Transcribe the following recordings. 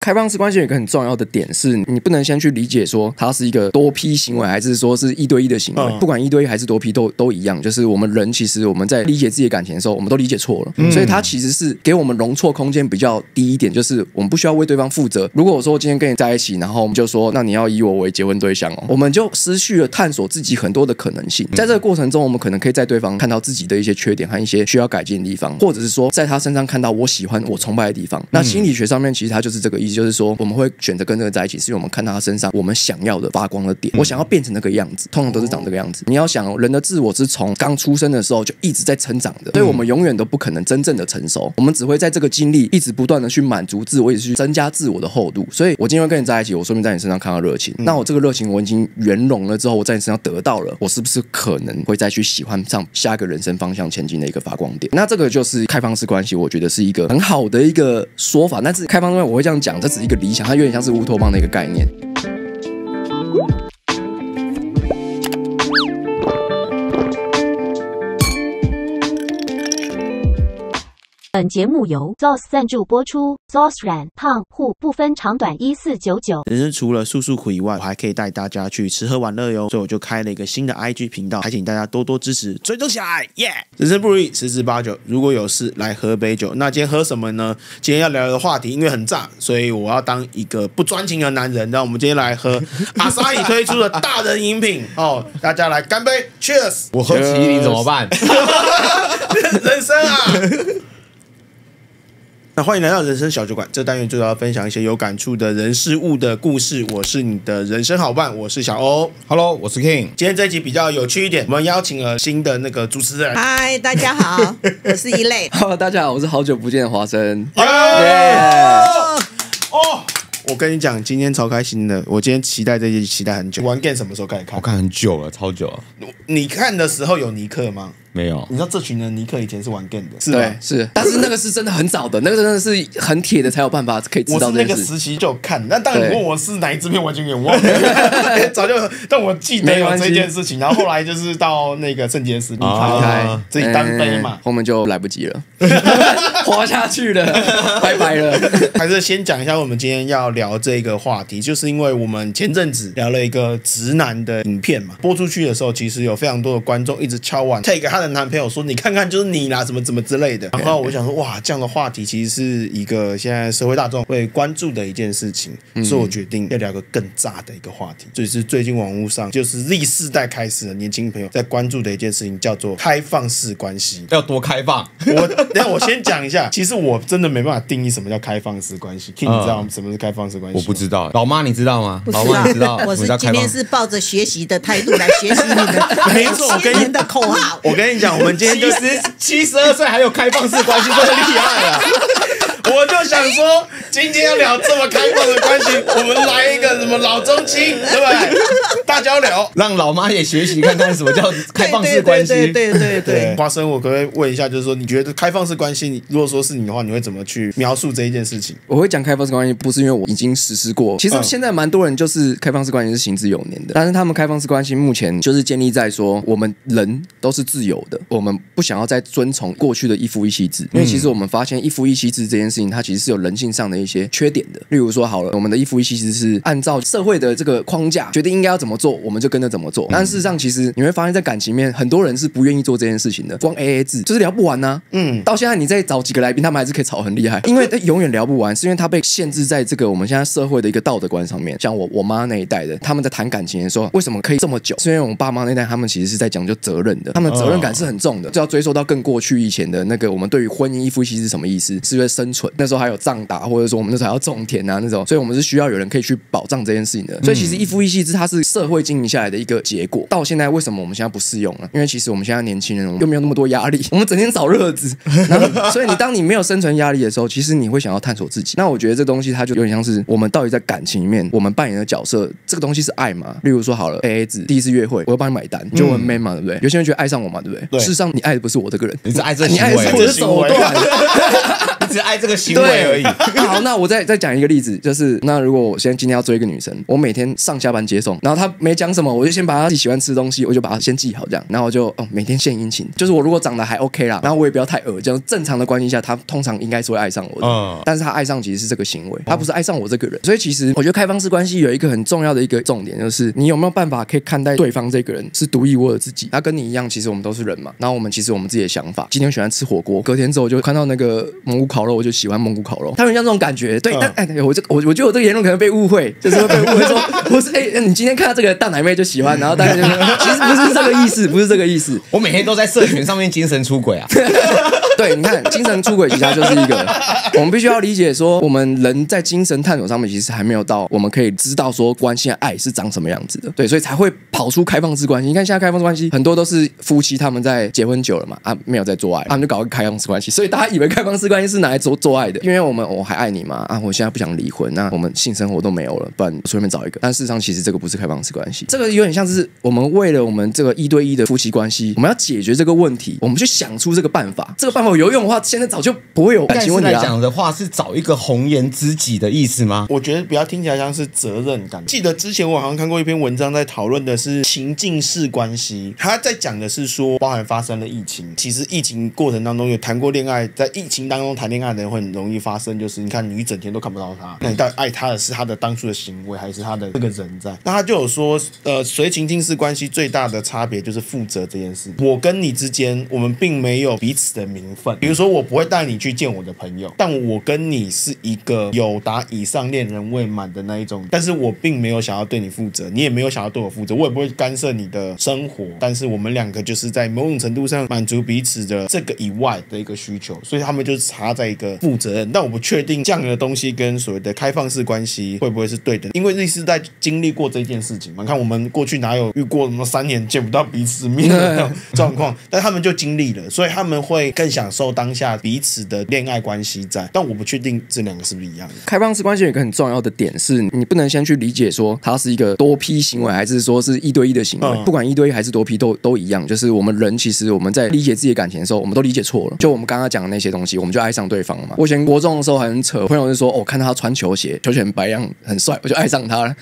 开放式关系有一个很重要的点是，你不能先去理解说它是一个多批行为，还是说是一对一的行为。不管一对一还是多批都一样，就是我们人其实我们在理解自己的感情的时候，我们都理解错了，所以它其实是给我们容错空间比较低一点，就是我们不需要为对方负责。如果我说今天跟你在一起，然后我们就说那你要以我为结婚对象哦，我们就失去了探索自己很多的可能性。在这个过程中，我们可能可以在对方看到自己的一些缺点和一些需要改进的地方，或者是说在他身上看到我喜欢我崇拜的地方。那心理学上面其实它就是这个意思，就是说我们会选择跟这个在一起，是因为我们看到他身上我们想要的发光的点，我想要变成那个样子，通常都是长这个样子。你要想人的自我是从刚出生的时候就一直在成长的，所以我们永远都不可能真正的成熟，我们只会在这个经历一直不断的去满足自我，一直去增加自我的厚度。所以我今天会跟你在一起，我说明在你身上看到热情，那我这个热情我已经圆融了之后，我在你身上得到了，我是不是可能会再去喜欢上下一个人生方向前进的一个发光点？那这个就是开放式关系，我觉得是一个很好的一个说法。但是开放式关系我会这样讲，这只是一个理想，它有点像是乌托邦的一个概念。本节目由 ZOS 赞助播出 ，ZOS 软胖户不分长短1499。人生除了诉诉苦以外，我还可以带大家去吃喝玩乐哟，所以我就开了一个新的 IG 频道，还请大家多多支持，追踪起来，耶！人生不如意，十之八九，如果有事来喝杯酒。那今天喝什么呢？今天要聊的话题因为很炸，所以我要当一个不专情的男人。那我们今天来喝阿萨伊推出的大人饮品哦，大家来干杯 ，Cheers！ 我喝麒麟怎么办？人生啊！那欢迎来到人生小酒馆，这单元就要分享一些有感触的人事物的故事。我是你的人生好伴，我是小欧。Hello， 我是 King。今天这一集比较有趣一点，我们邀请了新的那个主持人。嗨，大家好，我是一类。Hello， 大家好，我是好久不见的华生。哦，我跟你讲，今天超开心的。我今天期待这一集，期待很久。玩 game 什么时候开始看？我看很久了，超久了。你看的时候有尼克吗？没有，你知道这群人尼克以前是玩 game 的，是对，是，但是那个是真的很早的，那个真的是很铁的才有办法可以知道这件事。我是那个时期就有看，那当然你问我是哪一支片，完全有点忘了，早就，但我记得有这件事情。然后后来就是到那个圣洁时离开，自己单飞嘛，后面就来不及了，滑下去了，拜拜了。还是先讲一下我们今天要聊这个话题，就是因为我们前阵子聊了一个直男的影片嘛，播出去的时候，其实有非常多的观众一直敲碗 take 他的男朋友说你看看就是你啦，怎么之类的。然后我想说哇，这样的话题其实是一个现在社会大众会关注的一件事情，所以我决定要聊个更炸的一个话题，就是最近网络上就是 Z 世代开始的年轻朋友在关注的一件事情，叫做开放式关系。要多开放？我先讲一下，其实我真的没办法定义什么叫开放式关系。King 你知道什么是开放式关系？我不知道。老妈你知道吗？不知道，老妈你知道？我是今天是抱着学习的态度来学习你们没错，我跟你的口号。我跟你讲，我们今天就72岁还有开放式关系，真的厉害啊！我就想说，今天要聊这么开放的关系，我们来一个什么老中青，对不对？大交流，让老妈也学习看看什么叫开放式关系。对。花生，我可不可以问一下，就是说，你觉得开放式关系，如果说是你的话，你会怎么去描述这一件事情？我会讲开放式关系，不是因为我已经实施过。其实现在蛮多人就是开放式关系是行之有年的，但是他们开放式关系目前就是建立在说，我们人都是自由的，我们不想要再遵从过去的一夫一妻制，因为其实我们发现一夫一妻制这件事情，它其实是有人性上的一些缺点的。例如说，好了，我们的一夫一妻制是按照社会的这个框架决定应该要怎么做，我们就跟着怎么做。但事实上，其实你会发现在感情里面，很多人是不愿意做这件事情的。光 AA 制就是聊不完啊。到现在你再找几个来宾，他们还是可以吵很厉害，因为永远聊不完，是因为他被限制在这个我们现在社会的一个道德观上面。像我妈那一代的，他们在谈感情的时候，为什么可以这么久？是因为我爸妈那一代，他们其实是在讲究责任的，他们责任感是很重的，就要追溯到更过去以前的那个我们对于婚姻一夫一妻是什么意思，是为了生存。那时候还有仗打，或者说我们那时候还要种田啊那种，所以我们是需要有人可以去保障这件事情的。所以其实一夫一妻制它是社会经营下来的一个结果。到现在为什么我们现在不适用呢？因为其实我们现在年轻人又没有那么多压力，我们整天找乐子，所以当你没有生存压力的时候，其实你会想要探索自己。那我觉得这东西它就有点像是我们到底在感情里面我们扮演的角色，这个东西是爱吗？例如说好了 AA 制，第一次约会我要帮你买单，就很 man 嘛，对不对？有些人觉得爱上我嘛，对不对？事实上你爱的不是我这个人，你是爱这你爱的是我的手段。只是爱这个行为而已。好，那我再讲一个例子，就是那如果我今天要追一个女生，我每天上下班接送，然后她没讲什么，我就先把她自己喜欢吃的东西，我就把她先记好这样，然后我就每天献殷勤，就是我如果长得还 OK 啦，然后我也不要太恶，这样正常的关系下，她通常应该是会爱上我的，但是她爱上其实是这个行为，她不是爱上我这个人，所以其实我觉得开放式关系有一个很重要的一个重点，就是你有没有办法可以看待对方这个人是独一无二的自己，他跟你一样，其实我们都是人嘛，然后我们其实我们自己的想法，今天喜欢吃火锅，隔天之后就看到那个蒙古烤肉，我就喜欢蒙古烤肉，他有像这种感觉，对，但我觉得我这个言论可能被误会，就是会被误会说不是你今天看到这个大奶妹就喜欢，然后大家就其实不是这个意思，不是这个意思，我每天都在社群上面精神出轨啊。对，你看精神出轨，其实它就是一个，我们必须要理解说，我们人在精神探索上面其实还没有到我们可以知道说关系的爱是长什么样子的，对，所以才会跑出开放式关系。你看现在开放式关系很多都是夫妻他们在结婚久了嘛，没有在做爱，他们就搞个开放式关系，所以大家以为开放式关系是拿来做爱的，因为我还爱你嘛，我现在不想离婚，那我们性生活都没有了，不然随便找一个。但事实上其实这个不是开放式关系，这个有点像是我们为了我们这个1对1的夫妻关系，我们要解决这个问题，我们去想出这个办法，这个办法有用的话，现在早就不会有感情问题来讲的话，是找一个红颜知己的意思吗？我觉得比较听起来像是责任感。记得之前我好像看过一篇文章，在讨论的是情境式关系，他在讲的是说，包含发生了疫情，其实疫情过程当中有谈过恋爱，在疫情当中谈恋爱的人会很容易发生，就是你看你一整天都看不到他，那你到底爱他的是他的当初的行为，还是他的这个人在？那他就有说，随情境式关系最大的差别就是负责这件事。我跟你之间，我们并没有彼此的名分，比如说我不会带你去见我的朋友，但我跟你是一个有达以上恋人未满的那一种，但是我并没有想要对你负责，你也没有想要对我负责，我也不会干涉你的生活，但是我们两个就是在某种程度上满足彼此的这个以外的一个需求，所以他们就插在一个负责任。但我不确定这样的东西跟所谓的开放式关系会不会是对的，因为历世代经历过这件事情嘛，看我们过去哪有遇过什么3年见不到彼此面的那种状况，但他们就经历了，所以他们会更享受当下彼此的恋爱关系在，但我不确定这两个是不是一样的。开放式关系有一个很重要的点是，你不能先去理解说它是一个多批行为，还是说是1对1的行为，不管1对1还是多批都一样，就是我们人其实我们在理解自己的感情的时候，我们都理解错了。就我们刚刚讲的那些东西，我们就爱上对方了嘛。我以前国中的时候很扯，朋友就说看到他穿球鞋，球鞋很白样很帅，我就爱上他了。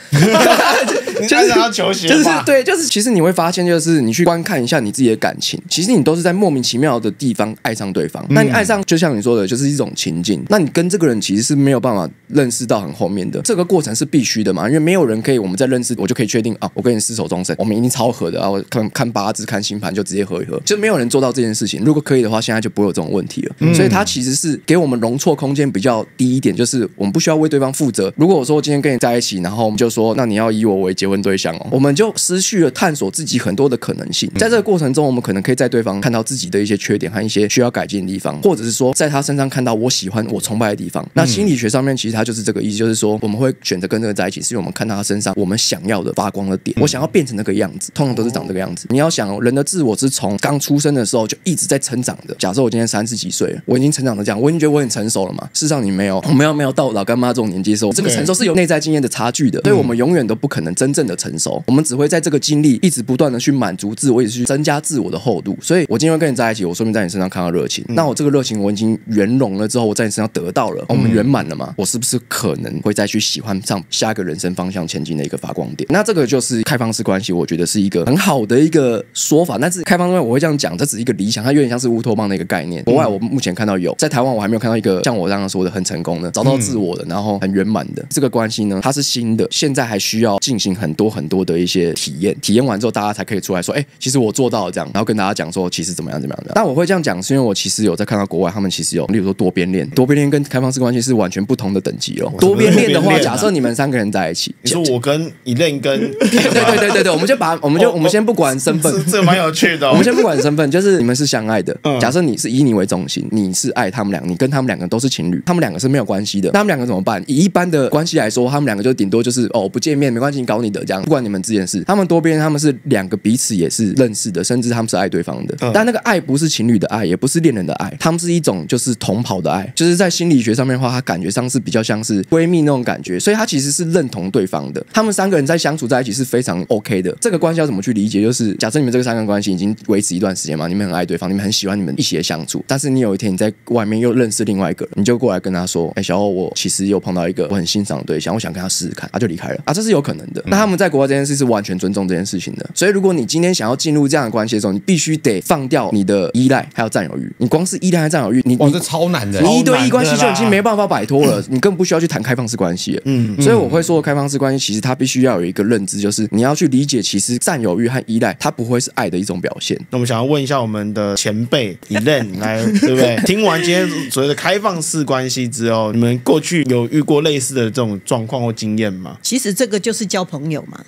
你爱上他球鞋就是对，就是其实你会发现，就是你去观看一下你自己的感情，其实你都是在莫名其妙的地方爱上对方。那你爱上，就像你说的，就是一种情境。那你跟这个人其实是没有办法认识到很后面的，这个过程是必须的嘛，因为没有人可以我们在认识我就可以确定我跟你厮守终身，我们一定超合的啊！我看八字看星盘就直接合一合，就没有人做到这件事情。如果可以的话，现在就不会有这种问题了。所以它其实是给我们容错空间比较低一点，就是我们不需要为对方负责。如果我说我今天跟你在一起，然后我们就说那你要以我为结婚对象我们就失去了探索自己很多的可能性。在这个过程中，我们可能可以在对方看到自己的一些缺点和一些需要改进的地方，或者是说在他身上看到我喜欢我崇拜的地方。那心理学上面其实它就是这个意思，就是说我们会选择跟这个在一起，是因为我们看到他身上我们想要的发光的点，我想要变成那个样子，通常都是长这个样子。你要想人的自我是从刚出生的时候就一直在成长的。假设我今天30几岁了，我已经成长的这样，我已经觉得我很成熟了嘛。事实上你没有，我们没有到老干妈这种年纪的时候，这个成熟是有内在经验的差距的，所以我们永远都不可能真正的成熟，我们只会在这个经历一直不断的去满足自我，一直去增加自我的厚度。所以我今天跟你在一起，我说明在你身上看到热情，那我这个热情我已经圆融了之后，我在你身上得到了，我们圆满了嘛，我是不是可能会再去喜欢上下一个人生方向前进的一个发光点？那这个就是开放式关系，我觉得是一个很好的一个说法。但是开放式关系我会这样讲，这只是一个理想，它有点像是乌托邦的一个概念。国外我目前看到有，在台湾我还没有看到一个像我刚刚说的很成功的，找到自我的，然后很圆满的这个关系呢，它是新的，现在还需要进行很多很多的一些体验，体验完之后大家才可以出来说，其实我做到了这样，然后跟大家讲说其实怎么样怎么样。但我会这样讲是因为我其实有在看到国外他们其实有例如说多边恋跟开放式关系是完全不同的等级了。多边恋的话，假设你们3个人在一起，你说我跟Elaine跟对，我们先不管身份，这蛮有趣的我们先不管身份，就是你们是相爱的，假设你是以你为中心，你是爱他们两个，你跟他们两个都是情侣，他们两个是没有关系的，那他们两个怎么办？以一般的关系来说，他们两个就顶多就是不见面没关系，你搞你的这样，不管你们之间是他们多边，他们是两个彼此也是认识的，甚至他们是爱对方的。但那个爱不是情侣的爱，也不是恋人的爱，他们是一种就是同袍的爱，就是在心理学上面的话，它感觉上是比较像是闺蜜那种感觉，所以他其实是认同对方的。他们三个人在相处在一起是非常 OK 的。这个关系要怎么去理解？就是假设你们这个三个人关系已经维持一段时间嘛，你们很爱对方，你们很喜欢你们一起的相处，但是你有一天你在外面又认识另外一个人，你就过来跟他说：“小欧，我其实有碰到一个我很欣赏的对象，我想跟他试试看。”他就离开了啊，这是有可能的。那他们在国外这件事是完全尊重这件事情的。所以如果你今天想要进入这样的关系的时候，你必须得放掉你的依赖还有占有欲。你光是依赖和占有欲，你这超难的，你一对一关系就已经没办法摆脱了，你更不需要去谈开放式关系了。所以我会说，开放式关系其实它必须要有一个认知，就是你要去理解，其实占有欲和依赖它不会是爱的一种表现。那我们想要问一下我们的前辈Elaine来，对不对？听完今天所谓的开放式关系之后，你们过去有遇过类似的这种状况或经验吗？其实这个就是交朋友嘛。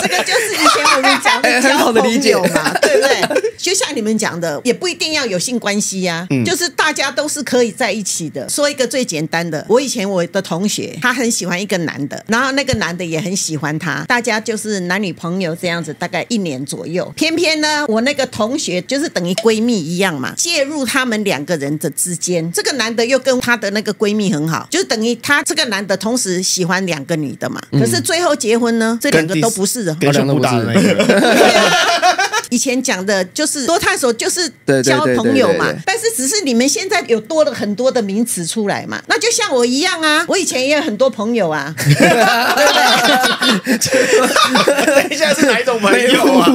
这个就是以前我们讲的交朋友嘛，对不对？就像你们讲的，也不一定要有性关系呀，就是大家都是可以在一起的。说一个最简单的，我以前我的同学，他很喜欢一个男的，然后那个男的也很喜欢他，大家就是男女朋友这样子，大概1年左右。偏偏呢，我那个同学就是等于闺蜜一样嘛，介入他们2个人的之间。这个男的又跟他的那个闺蜜很好，就是等于他这个男的同时喜欢2个女的嘛。可是最后结婚呢，这2个都不是的，跟胸部大的那个。对啊。以前讲的就是多探索，就是交朋友嘛。但是只是你们现在有多了很多的名词出来嘛。那就像我一样啊，我以前也有很多朋友啊，对不对？等一下是哪一种朋友啊？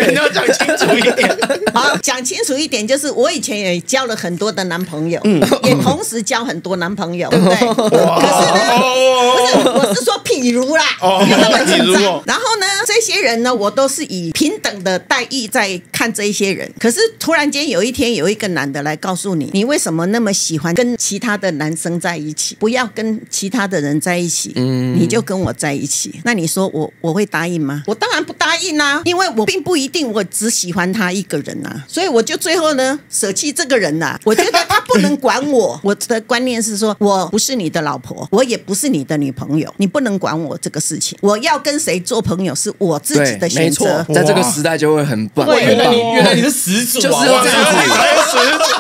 你要讲清楚一点。好，讲清楚一点，就是我以前也交了很多的男朋友，也同时交很多男朋友，对不对？可是呢，不是，我是说譬如啦，譬如。然后呢，这些人呢，我都是以平等的待遇在看这一些人。可是突然间有一天，有一个男的来告诉你，你为什么那么喜欢跟其他的男生在一起，不要跟其他的人在一起，你就跟我在一起。那你说我会答应吗？我当然不答应啊，因为我并不一定我只喜欢他一个人啊，所以我就最后呢舍弃这个人啦。我觉得他不能管我，我的观念是说，我不是你的老婆，我也不是你的女朋友，你不能管我这个事情。我要跟谁做朋友是我自己的选择。在这个时代就会很棒。原来你是始祖啊！就是这样子。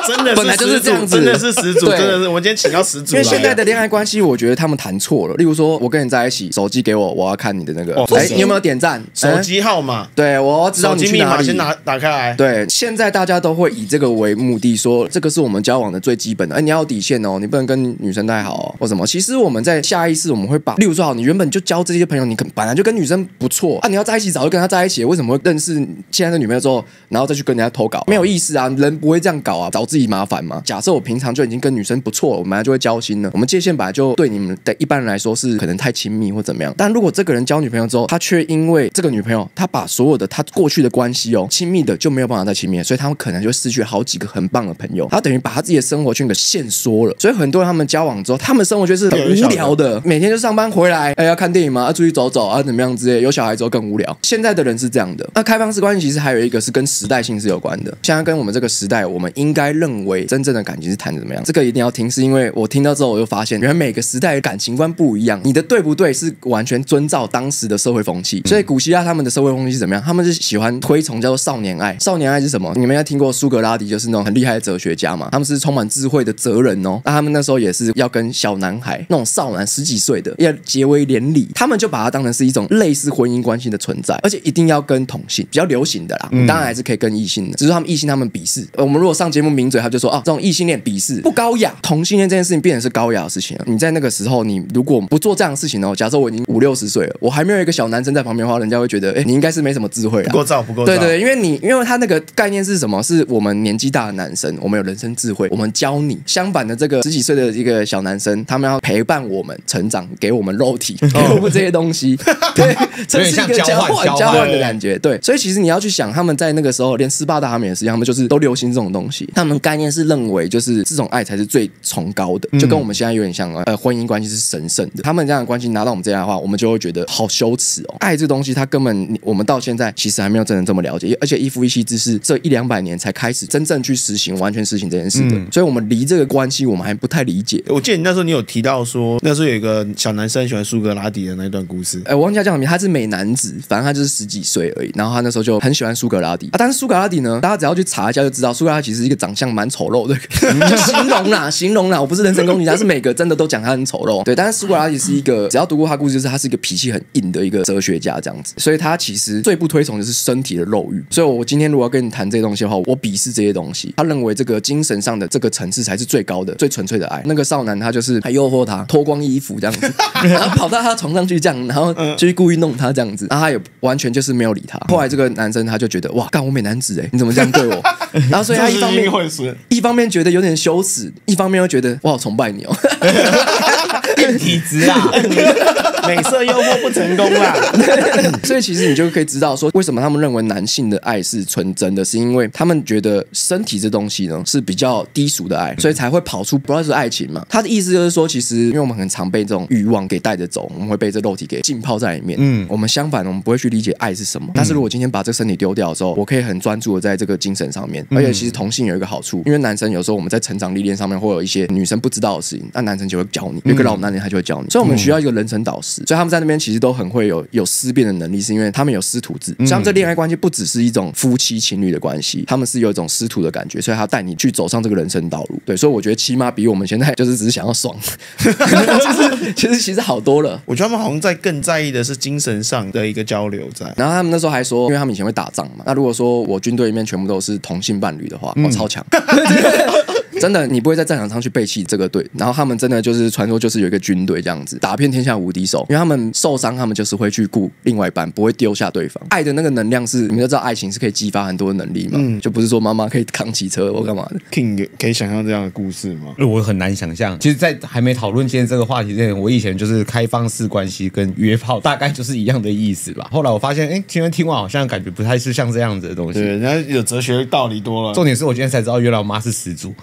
真的是本来就是这样子，真的是始祖，真的是我们今天请到始祖。因为现在的恋爱关系，我觉得他们谈错了。例如说，我跟你在一起，手机给我，我要看你的那个，你有没有点赞？手机号码，对，我要知道你去哪里。手机密码先打开来。对，现在大家都会以这个为目的，说这个是我们交往的最基本的。你要有底线哦，你不能跟女生太好哦，或什么。其实我们在下意识我们会把，例如说，好，你原本就交这些朋友，你本来就跟女生不错啊，你要在一起早就跟她在一起，为什么会认识现在的女朋友之后，然后再去跟人家偷搞？没有意思啊，人不会这样搞啊，找自己麻烦嘛。假设我平常就已经跟女生不错了，我们本来就会交心了，我们界限本来就对你们的一般人来说是可能太亲密或怎么样。但如果这个人交女朋友之后，他却因为这个女朋友，他把所有的他过去的关系哦，亲密的就没有办法再亲密了，所以他们可能就失去好几个很棒的朋友。他等于把他自己的生活圈给限缩了。所以很多人他们交往之后，他们生活圈是很无聊的，每天就上班回来，要看电影嘛，要出去走走啊，怎么样之类。有小孩之后更无聊。现在的人是这样的。那开放式关系其实还有一个是跟时代性是有关的。现在跟我们这个时代，我们应该认为真正的感情是谈的怎么样？这个一定要听，是因为我听到之后我就发现，原来每个时代的感情观不一样。你的对不对是完全遵照当时的社会风气。所以古希腊他们的社会风气是怎么样？他们是喜欢推崇叫做少年爱。少年爱是什么？你们应该听过苏格拉底，就是那种很厉害的哲学家嘛。他们是充满智慧的哲人哦。那他们那时候也是要跟小男孩那种少男10几岁的要结为连理，他们就把它当成是一种类似婚姻关系的存在，而且一定要跟同性，比较流行的啦。当然还是可以跟异性的，只是他们异性他们鄙视。我们如果上节目名嘴，他就说这种异性恋鄙视不高雅，同性恋这件事情变成是高雅的事情了。你在那个时候，你如果不做这样的事情哦，假设我已经50、60岁了，我还没有一个小男生在旁边的话，人家会觉得，你应该是没什么智慧啊，不够照，不够照。对对，因为他那个概念是什么？是我们年纪大的男生，我们有人生智慧，我们教你。相反的，这个10几岁的一个小男生，他们要陪伴我们成长，给我们肉体，给我们这些东西。对，这是一个交换的感觉。对，所以其实你要去想，他们在那个时候连斯巴达他们也是一样，他们就是都流行这种东西。他们概念是认为就是这种爱才是最崇高的，就跟我们现在有点像婚姻关系是神圣的。他们这样的关系拿到我们这样的话，我们就会觉得好羞耻哦。爱这东西，它根本我们到现在其实还没有真的这么了解，而且一夫一妻制是这100-200年才开始真正去实行、完全实行这件事的。所以我们离这个关系我们还不太理解。我记得你那时候你有提到说，那时候有一个小男生喜欢苏格拉底的那段故事。我忘记叫什么名，他是美男子，反正他就是10几岁而已。然后他那时候就很喜欢苏格拉底但是苏格拉底呢，大家只要去查一下就知道，苏格拉底其实是一个长相蛮丑陋的，就形容啦，我不是人身攻击他，是每个真的都讲他很丑陋。对，但是苏格拉底是一个，只要读过他故事，就是他是一个脾气很硬的一个哲学家这样子，所以他其实最不推崇的是身体的肉欲。所以我今天如果要跟你谈这些东西的话，我鄙视这些东西。他认为这个精神上的这个层次才是最高的、最纯粹的爱。那个少男他就是还诱惑他脱光衣服这样子，然后跑到他床上去这样，然后就去故意弄他这样子，然后他也完全就是没有理他。后来这个男生他就觉得哇，干我美男子你怎么这样对我？然后所以他一方面觉得有点羞耻，一方面又觉得我好崇拜你哦。体质啊，美色诱惑不成功啦。所以其实你就可以知道说，为什么他们认为男性的爱是纯真的，是因为他们觉得身体这东西呢是比较低俗的爱，所以才会跑出不知道是爱情嘛。他的意思就是说，其实因为我们很常被这种欲望给带着走，我们会被这肉体给浸泡在里面。我们相反，我们不会去理解爱是什么。但是如果今天把这个身体丢掉的时候，我可以很专注的在这个精神上面。而且其实同性有一个好处，因为男生有时候我们在成长历练上面会有一些女生不知道的事情，那男生就会教你，有一个老男人他就会教你。所以我们需要一个人生导师。所以他们在那边其实都很会有思辨的能力，是因为他们有师徒制。所以他们这恋爱关系不只是一种夫妻情侣的关系，他们是有一种师徒的感觉，所以他带你去走上这个人生道路。对，所以我觉得起码比我们现在就是只是想要爽，其实好多了。我觉得他们好像更在意的是精神上的一个交流在。然后他们那时候还说，因为他们以前会打仗嘛，那如果说我军队里面全部都是同性伴侣的话，我超强。真的，你不会在战场上去背弃这个队。然后他们真的就是传说，就是有一个军队这样子，打遍天下无敌手。因为他们受伤，他们就是会去顾另外一半，不会丢下对方。爱的那个能量是，你们都知道，爱情是可以激发很多的能力嘛。就不是说妈妈可以扛起车或干嘛的。King 可以想象这样的故事吗？我很难想象。其实，在还没讨论今天这个话题之前，我以前就是开放式关系跟约炮大概就是一样的意思吧。后来我发现，今天听完好像感觉不太是像这样子的东西。对，人家有哲学道理多了。重点是我今天才知道，原来我妈是始祖。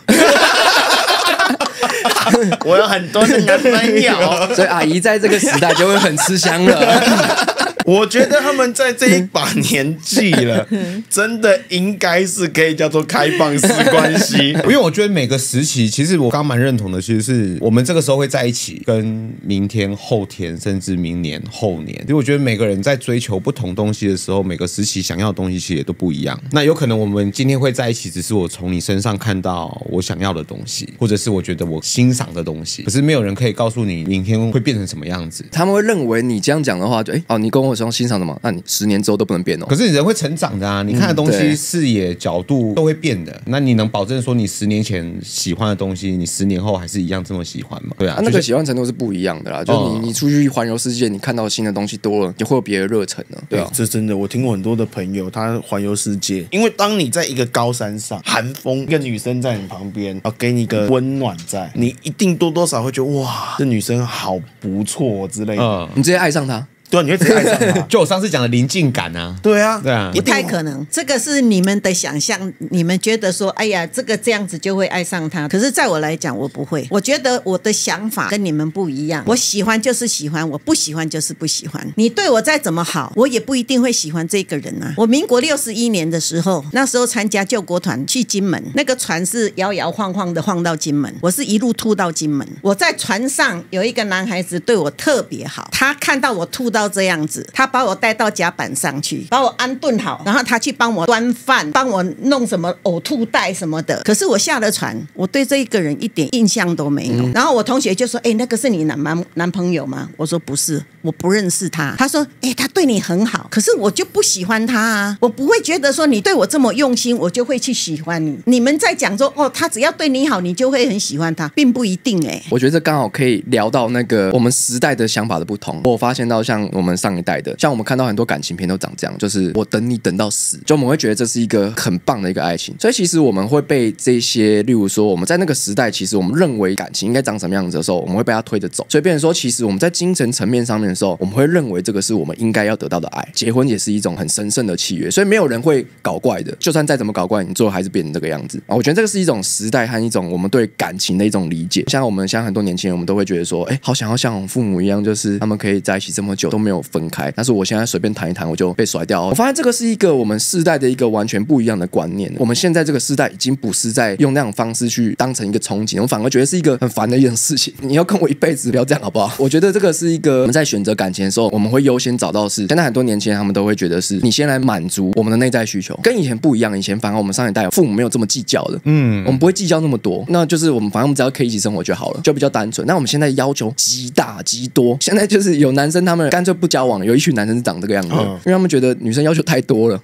我有很多的男朋友，所以阿姨在这个时代就会很吃香了。我觉得他们在这一把年纪了，真的应该是可以叫做开放式关系。因为我觉得每个时期，其实我刚蛮认同的，其实是我们这个时候会在一起，跟明天、后天，甚至明年、后年。因为我觉得每个人在追求不同东西的时候，每个时期想要的东西其实也都不一样。那有可能我们今天会在一起，只是我从你身上看到我想要的东西，或者是我觉得我欣赏的东西。可是没有人可以告诉你明天会变成什么样子。他们会认为你这样讲的话，就你跟我说欣赏什么？那你10年之后都不能变哦。可是你人会成长的啊，你看的东西、视野、角度都会变的。那你能保证说你10年前喜欢的东西，你10年后还是一样这么喜欢吗？对啊，那个喜欢程度是不一样的啦。就是你出去环游世界，你看到新的东西多了，你会有别的热忱呢。对啊，这真的，我听过很多的朋友，他环游世界，因为当你在一个高山上，寒风，一个女生在你旁边，给你一个温暖在，你一定多多少会觉得哇，这女生好不错之类的，你直接爱上她。对啊，你会直接爱上他。就我上次讲的临近感啊。对啊，对啊，不太可能。这个是你们的想象，你们觉得说，哎呀，这个这样子就会爱上他。可是在我来讲，我不会。我觉得我的想法跟你们不一样。我喜欢就是喜欢，我不喜欢就是不喜欢。你对我再怎么好，我也不一定会喜欢这个人啊。我民国61年的时候，那时候参加救国团去金门，那个船是摇摇晃晃的晃到金门，我是一路吐到金门。我在船上有一个男孩子对我特别好，他看到我吐到这样子，他把我带到甲板上去，把我安顿好，然后他去帮我端饭，帮我弄什么呕吐袋什么的。可是我下了船，我对这一个人一点印象都没有。然后我同学就说：“那个是你男朋友吗？”我说：“不是，我不认识他。”他说：“他对你很好，可是我就不喜欢他啊，我不会觉得说你对我这么用心，我就会去喜欢你。你们在讲说他只要对你好，你就会很喜欢他，并不一定。”我觉得这刚好可以聊到那个我们时代的想法的不同。我发现到像我们上一代的，像我们看到很多感情片都长这样，就是我等你等到死，就我们会觉得这是一个很棒的一个爱情。所以其实我们会被这些，例如说我们在那个时代，其实我们认为感情应该长什么样子的时候，我们会被他推着走。所以变成说，其实我们在精神层面上面的时候，我们会认为这个是我们应该要得到的爱。结婚也是一种很神圣的契约，所以没有人会搞怪的。就算再怎么搞怪，你最后还是变成这个样子啊！我觉得这个是一种时代和一种我们对感情的一种理解。像我们现在很多年轻人，我们都会觉得说，好想要像父母一样，就是他们可以在一起这么久都没有分开。但是我现在随便谈一谈，我就被甩掉。我发现这个是一个我们世代的一个完全不一样的观念。我们现在这个世代已经不是在用那种方式去当成一个憧憬，我反而觉得是一个很烦的一件事情。你要跟我一辈子，不要这样好不好？我觉得这个是一个我们在选择感情的时候，我们会优先找到是现在很多年轻人他们都会觉得是你先来满足我们的内在需求，跟以前不一样。以前反而我们上一代父母没有这么计较的，我们不会计较那么多，那就是我们反正我们只要可以一起生活就好了，就比较单纯。那我们现在要求极大极多，现在就是有男生他们干脆不交往了，有一群男生是长这个样子，因为他们觉得女生要求太多了。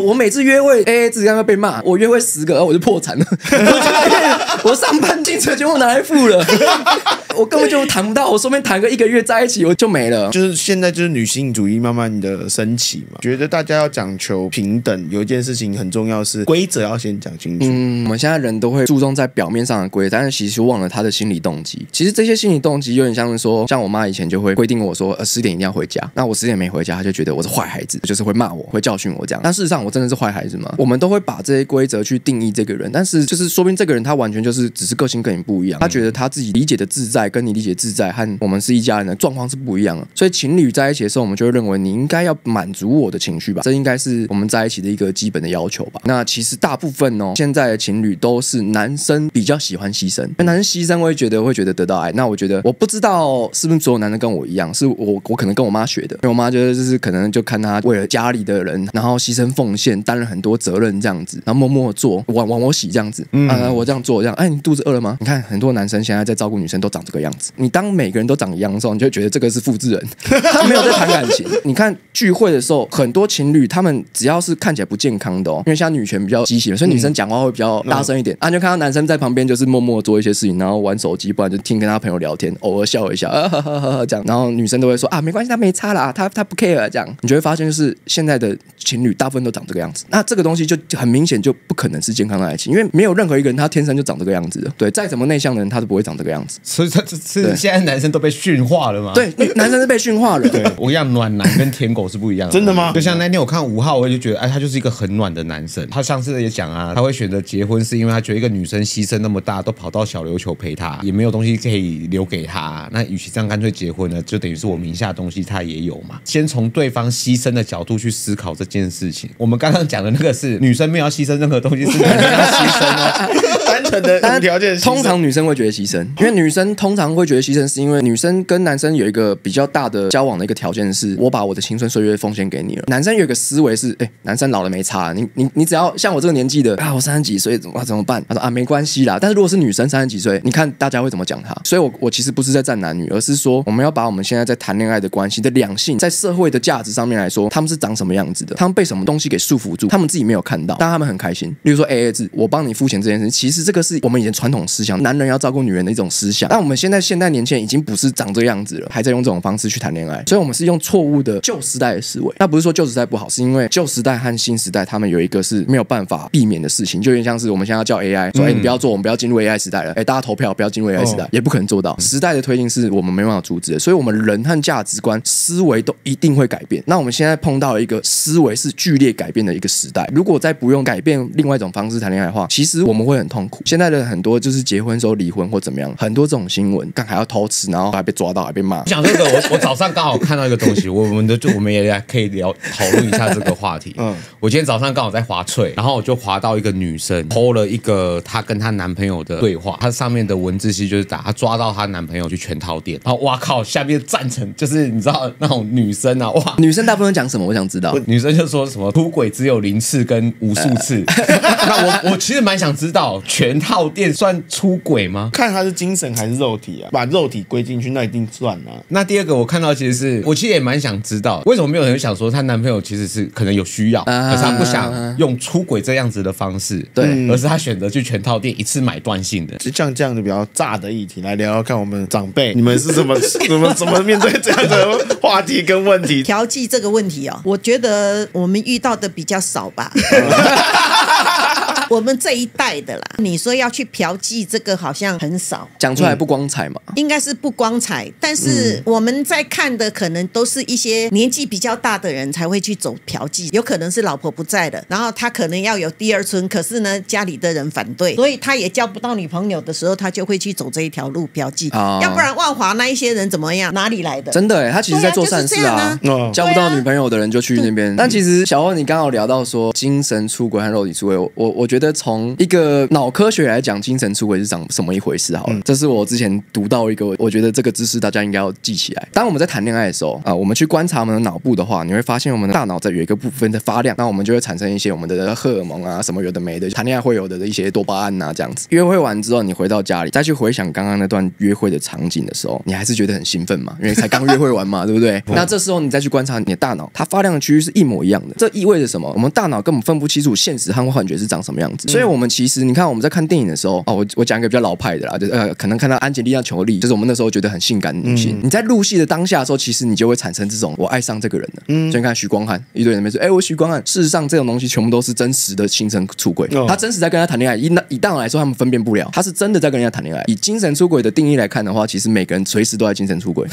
我每次约会AA制刚刚被骂，我约会10个，我就破产了。我上班薪水全部拿来付了，我根本就谈不到，我说不定谈个1个月在一起我就没了。就是现在就是女性主义慢慢的升起嘛，觉得大家要讲求平等，有一件事情很重要是规则要先讲清楚。我们现在人都会注重在表面上的规则，但是其实忘了他的心理动机。其实这些心理动机有点像是说，像我妈以前就会规定我说10点一定要回家，那我10点没回家，她就觉得我是坏孩子，就是会骂我，会教训我这样。但事实上我真的是坏孩子吗？我们都会把这些规则去定义这个人，但是就是说不定这个人他完全就是只是个性跟你不一样，他觉得他自己理解的自在跟你理解自在和我们是一家人的状况是不一样的。所以情侣在一起的时候，我们就会认为你应该要满足我的情绪吧，这应该是我们在一起的一个基本的要求吧。那其实大部分现在的情侣都是男生比较喜欢牺牲，因为男生牺牲会觉得得到爱。那我觉得我不知道是不是所有男生跟我一样，是我可能跟我妈学的，因为我妈就是可能就看他为了家里的人，然后牺牲奉献，担任很多责任这样子，然后默默做，碗我洗这样子，我这样做这样，你肚子饿了吗？你看很多男生现在在照顾女生都长这个样子。你当每个人都长一样的时候，你就觉得这个是复制人，他没有在谈感情。你看聚会的时候，很多情侣他们只要是看起来不健康的因为现在女权比较畸形，所以女生讲话会比较大声一点，就看到男生在旁边就是默默做一些事情，然后玩手机，不然就听跟他朋友聊天，偶尔笑一下，这样，然后女生都会说没关系，他没差啦，他不 care 这样。你就会发现就是现在的情侣大部分都长这个样子，那这个东西就很明显就不可能是健康的爱情，因为没有任何一个人他天生就长这个样子的，对，再怎么内向的人他都不会长这个样子。所以是现在男生都被驯化了吗？对，男生是被驯化了。对，我跟你讲，暖男跟舔狗是不一样的。真的吗？就像那天我看5号，我就觉得他就是一个很暖的男生。他上次也讲他会选择结婚是因为他觉得一个女生牺牲那么大，都跑到小琉球陪他，也没有东西可以留给他，那与其这样干脆结婚呢，就等于是我名下的东西他也有嘛。先从对方牺牲的角度去思考这件事情。我们刚刚讲的那个是女生没有要牺牲任何东西，是男生要牺牲单纯的无条件牺牲。通常女生会觉得牺牲，因为女生通常会觉得牺牲，是因为女生跟男生有一个比较大的交往的一个条件是，我把我的青春岁月奉献给你了。男生有一个思维是，男生老了没差，你只要像我这个年纪的我30几岁怎么办？他说没关系啦。但是如果是女生30几岁，你看大家会怎么讲她？所以我其实不是在站男女，而是说我们要把我们现在在谈恋爱的关系的两性，在社会的价值上面来说，他们是长什么样子的？他们被什么东西给束缚住？他们自己没有看到，但他们很开心。例如说 AA 制，我帮你付钱这件事，其实这个是我们以前传统思想，男人要照顾女人的一种思想。但我们现代年轻人已经不是长这个样子了，还在用这种方式去谈恋爱，所以我们是用错误的旧时代的思维。那不是说旧时代不好，是因为旧时代和新时代他们有一个是没有办法避免的事情，就有点像是我们现在要叫 AI 说，你不要做，我们不要进入 AI 时代了，大家投票不要进入 AI 时代，也不可能做到。时代的推进是我们没办法阻止的，所以我们人和价值观、思维都一定会改变。那我们现在碰到了一个思维是剧烈改变的一个时代，如果再不用改变另外一种方式谈恋爱的话，其实我们会很痛苦。现在的很多就是结婚时候离婚或怎么样，很多这种新闻，干还要偷吃，然后还被抓到，还被骂。讲这个，我早上刚好看到一个东西，我们也可以讨论一下这个话题。我今天早上刚好在滑脆，然后我就滑到一个女生 po 了一个她跟她男朋友的对话，她上面的文字是就是打她抓到她男朋友去全套店，然后哇靠，下面赞成就是你知道那种女生啊，哇，女生大部分讲什么？我想知道。女生就说什么出轨只有0次跟无数次。那我其实蛮想知道，全套店算出轨吗？看他是精神还是肉体啊？把肉体归进去，那一定算啊。那第二个我看到其实是我其实也蛮想知道，为什么没有人想说她男朋友其实是可能有需要，可是她不想用出轨这样子的方式，对，而是她选择去全套店一次买断性的。就像这样的比较炸的议题来聊聊看，我们长辈你们是怎么面对这样的话题跟问题？调剂这个问题我觉得我们遇到的比较少吧。我们这一代的啦，你说要去嫖妓，这个好像很少，讲出来不光彩嘛，应该是不光彩。但是我们在看的可能都是一些年纪比较大的人才会去走嫖妓，有可能是老婆不在了，然后他可能要有第二春，可是呢家里的人反对，所以他也交不到女朋友的时候，他就会去走这一条路嫖妓。要不然万华那一些人怎么样？哪里来的？真的他其实在做善事啊，交不到女朋友的人就去那边。但其实小欧，你刚好聊到说精神出轨和肉体出轨，我觉得从一个脑科学来讲，精神出轨是长什么一回事好了。这是我之前读到一个，我觉得这个知识大家应该要记起来。当我们在谈恋爱的时候我们去观察我们的脑部的话，你会发现我们的大脑在有一个部分在发亮，那我们就会产生一些我们的荷尔蒙啊，什么有的没的，谈恋爱会有的一些多巴胺啊，这样子。约会完之后，你回到家里再去回想刚刚那段约会的场景的时候，你还是觉得很兴奋嘛，因为才刚约会完嘛，对不对？那这时候你再去观察你的大脑，它发亮的区域是一模一样的，这意味着什么？我们大脑根本分不清楚现实和幻觉是长什么样子。所以我们其实你看我们在看电影的时候我讲一个比较老派的啦，就是可能看到安吉丽娜·裘丽，就是我们那时候觉得很性感的女性，你在入戏的当下的时候，其实你就会产生这种我爱上这个人了。所以你看许光汉，一堆人在说我许光汉，事实上这种东西全部都是真实的精神出轨，他真实在跟他谈恋爱。以大脑来说，他们分辨不了，他是真的在跟人家谈恋爱。以精神出轨的定义来看的话，其实每个人随时都在精神出轨，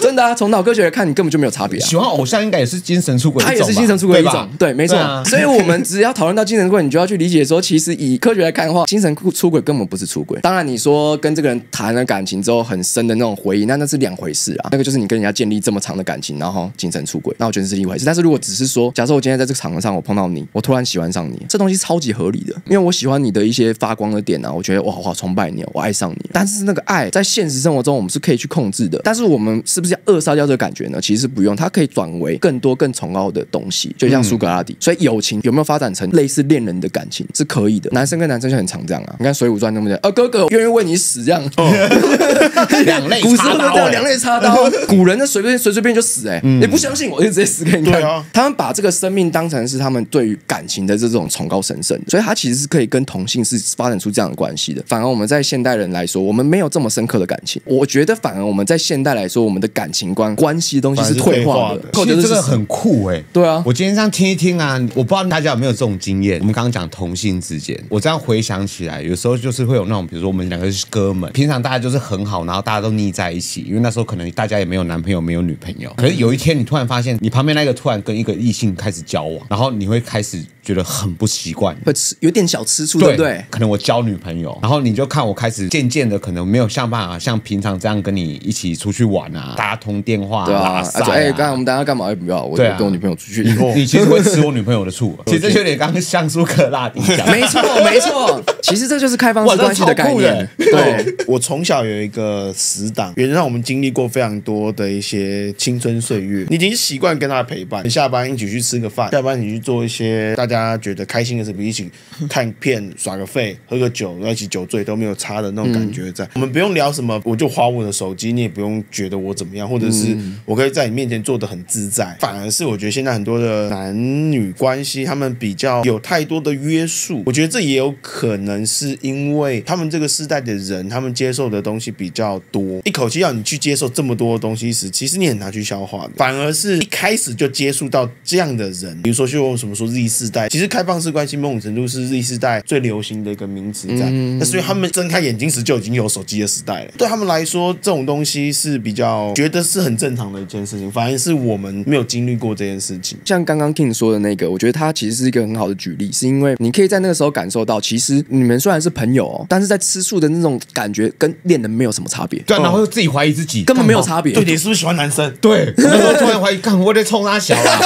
真的啊！从脑科学来看，你根本就没有差别啊。喜欢偶像应该也是精神出轨，他也是精神出轨一种，对，没错。所以我们只要讨论到精神出轨，你就要去理解说，其实以科学来看的话，精神出轨根本不是出轨。当然，你说跟这个人谈了感情之后很深的那种回忆，那是两回事啊。那个就是你跟人家建立这么长的感情，然后精神出轨，那我觉得是一回事。但是如果只是说，假设我今天在这个场合上我碰到你，我突然喜欢上你，这东西超级合理的，因为我喜欢你的一些发光的点啊，我觉得我好崇拜你我爱上你。但是那个爱在现实生活中我们是可以去控制的，但是我们是不是要扼杀掉这个感觉呢？其实不用，它可以转为更多更崇高的东西，就像苏格拉底。所以友情有没有发展成类似恋人的感情是可以的，男生跟男生就很常这样啊。你看《水浒传》那么讲，哥哥愿意为你死这样，两肋古时候就这样两肋插刀，古人的随便就死你不相信我就直接死给你看。他们把这个生命当成是他们对于感情的这种崇高神圣，所以他其实是可以跟同性是发展出这样的关系的。反而我们在现代人来说，我们没有这么深刻的感情。我觉得反而我们在现代来说，我们的感情观关系的东西是退化的。其实这个很酷对啊，我今天这样听一听啊，我不知道大家有没有这种经验。我们刚刚讲同性之间，我这样回想起来，有时候就是会有那种，比如说我们两个是哥们，平常大家就是很好，然后大家都腻在一起，因为那时候可能大家也没有男朋友，没有女朋友。可是有一天你突然发现，你旁边那个突然跟一个异性开始交往，然后你会开始觉得很不习惯，会有点小吃醋，对不对？可能我交女朋友，然后你就看我开始渐渐的可能没有办法像平常这样跟你一起出去玩啊，大家通电话拉塞刚才我们大家干嘛？不要，我跟我女朋友出去。你其实会吃我女朋友的醋，其实这有点刚刚像苏格拉底讲，没错，其实这就是开放式关系的概念。对，我从小有一个死党，原来让我们经历过非常多的一些青春岁月，你已经习惯跟他陪伴，你下班一起去吃个饭，下班一起去做一些大家觉得开心的事，比如一起看片、耍个废、喝个酒，一起酒醉都没有差的那种感觉在。我们不用聊什么，我就滑我的手机，你也不用觉得我怎么样，或者是我可以在你面前做得很自在。反而是我觉得现在很多的男女关系，他们比较有太多的约束，我觉得这也有可能是因为他们这个世代的人，他们接受的东西比较多，一口气要你去接受这么多的东西时，其实你很难去消化的。反而是一开始就接触到这样的人，比如说就什么说 Z 世代，其实开放式关系某种程度是 Z 世代最流行的一个名词在。那所以他们睁开眼睛时就已经有手机的时代了。对他们来说，这种东西是比较觉得是很正常的一件事情，反而是我们没有经历过这件事情。像刚刚 King 说的那个，我觉得他其实是一个很好的举例，是因为你可以在那个时候感受到，其实你们虽然是朋友但是在吃醋的那种感觉跟恋人没有什么差别。对，然后自己怀疑自己，根本没有差别。对，你是不是喜欢男生？对，那时候突然怀疑，干我在冲他小啊。